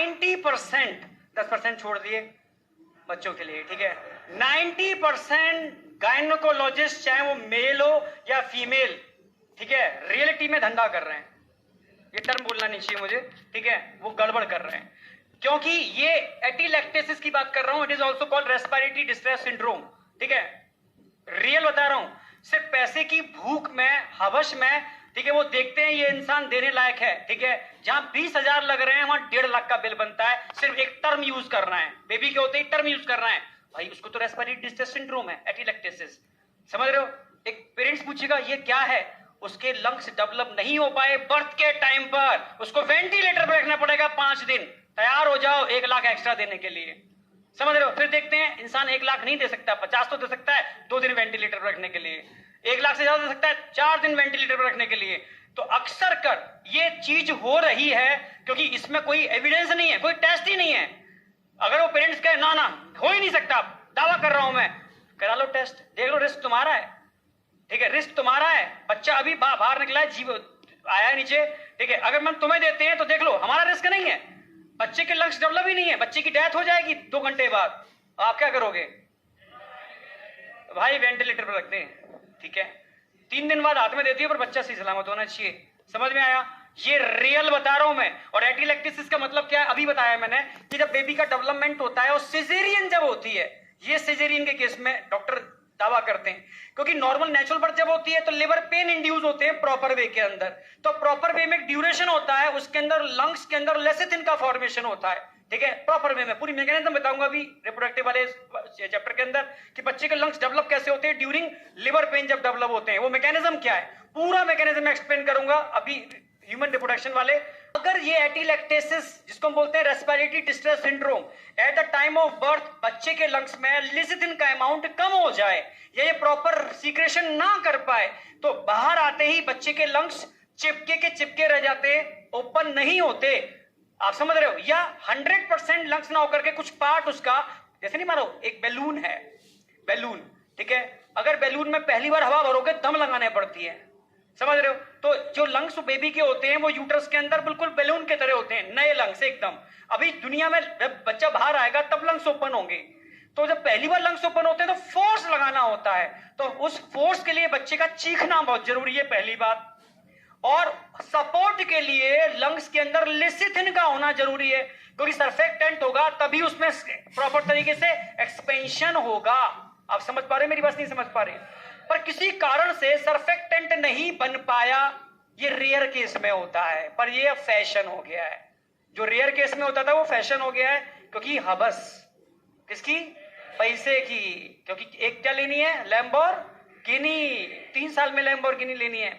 90%, 10% छोड़ दिए बच्चों के लिए, ठीक है, 90% गायनोकोलॉजिस्ट, चाहे वो मेल हो या फीमेल, ठीक है, रियलिटी में धंधा कर रहे हैं। ये टर्म बोलना नहीं चाहिए मुझे, ठीक है, वो गड़बड़ कर रहे हैं, क्योंकि ये एटीलैक्टेसिस की बात कर रहा हूं। It is also called respiratory distress syndrome, ठीक है, रियल बता रहा हूं। सिर्फ पैसे की भूख में, हवश में, ठीक है, वो देखते हैं ये इंसान देने लायक है, ठीक है, जहां 20,000 लग रहे हैं वहां 1.5 लाख का बिल बनता है, सिर्फ एक टर्म यूज करना है, बेबी के होते ही टर्म यूज करना है, भाई उसको तो रेस्पिरेटरी डिस्ट्रेस सिंड्रोम है, एटीलैक्टेसिस, समझ रहे हो। एक पेरेंट्स पूछेगा ये क्या है, उसके लंग्स डेवलप नहीं हो पाए बर्थ के टाइम पर, उसको वेंटिलेटर पर रखना पड़ेगा 5 दिन, तैयार हो जाओ 1 लाख एक्स्ट्रा देने के लिए, समझ रहे हो। फिर देखते हैं इंसान 1 लाख नहीं दे सकता, 50 तो दे सकता है 2 दिन वेंटिलेटर पर रखने के लिए, 1 लाख से ज्यादा दे सकता है 4 दिन वेंटिलेटर पर रखने के लिए। तो अक्सर कर ये चीज हो रही है क्योंकि इसमें कोई एविडेंस नहीं है, कोई टेस्ट ही नहीं है। अगर वो पेरेंट्स कहे ना ना हो ही नहीं सकता, दावा कर रहा हूं मैं, करा लो टेस्ट, देख लो, रिस्क तुम्हारा है, ठीक है, रिस्क तुम्हारा है, बच्चा अभी बाहर निकला है, जीव आया है नीचे, ठीक है, अगर हम तुम्हें देते हैं तो देख लो हमारा रिस्क नहीं है, बच्चे के लंग्स डेवलप ही नहीं है, बच्चे की डेथ हो जाएगी 2 घंटे बाद, आप क्या करोगे भाई, वेंटिलेटर पर रखते हैं, ठीक है, 3 दिन बाद हाथ में देती है, पर बच्चा सही सलामत होना चाहिए, समझ में आया। ये रियल बता रहा हूं मैं। और एटीलैक्टेसिस का मतलब क्या है, अभी बताया मैंने कि जब बेबी का डेवलपमेंट होता है और सिजेरियन जब होती है, ये सिजेरियन के केस में डॉक्टर दावा करते हैं, क्योंकि नॉर्मल नेचुरल बर्थ जब होती है तो लिवर पेन इंड्यूस होते हैं प्रॉपर वे के अंदर, तो प्रॉपर वे में एक ड्यूरेशन होता है, उसके अंदर लंग्स के अंदर लेसिथिन का फॉर्मेशन होता है, ठीक है, प्रॉपर वे में। पूरी मैकेनिज्म बताऊंगा अभी रिप्रोडक्टिव वाले चैप्टर के अंदर कि बच्चे के लंग्स डेवलप कैसे होते हैं ड्यूरिंग लिवर पेन जब डेवलप होते हैं, वो मैकेनिज्म क्या है, पूरा मैकेनिज्म एक्सप्लेन करूंगा अभी ह्यूमन रिप्रोडक्शन वाले। अगर ये एटीलैक्टेसिस, जिसको हम बोलते हैं respiratory distress syndrome, at the time of birth बच्चे के लंग्स में लेसिथिन का अमाउंट कम हो जाए या ये प्रॉपर सीक्रेशन ना कर पाए, तो बाहर आते ही बच्चे के लंग्स चिपके रह जाते, ओपन नहीं होते, आप समझ रहे हो, या 100% लंग्स ना होकर के कुछ पार्ट उसका, जैसे नहीं मानो एक बैलून है, बैलून, ठीक है, अगर बैलून में पहली बार हवा भरोगे दम लगाने पड़ती है, समझ रहे हो, तो जो लंग्स बेबी के होते हैं वो यूट्रस के अंदर बिल्कुल बैलून के तरह होते हैं, नए लंग्स एकदम। अभी दुनिया में जब बच्चा बाहर आएगा तब लंग्स ओपन होंगे, तो जब पहली बार लंग्स ओपन होते हैं तो फोर्स लगाना होता है, तो उस फोर्स के लिए बच्चे का चीखना बहुत जरूरी है, पहली बात। और सपोर्ट के लिए लंग्स के अंदर लेसिथिन का होना जरूरी है, क्योंकि सरफेक्टेंट होगा तभी उसमें प्रॉपर तरीके से एक्सपेंशन होगा। आप समझ पा रहे, मेरी बात नहीं समझ पा रहे, पर किसी कारण से सरफेक्टेंट नहीं बन पाया, ये रेयर केस में होता है, पर ये अब फैशन हो गया है। जो रेयर केस में होता था वो फैशन हो गया है, क्योंकि हवस किसकी, पैसे की, क्योंकि एक क्या लेनी है, लैम्बोर्गिनी, 3 साल में लैम्बोर्गिनी लेनी है।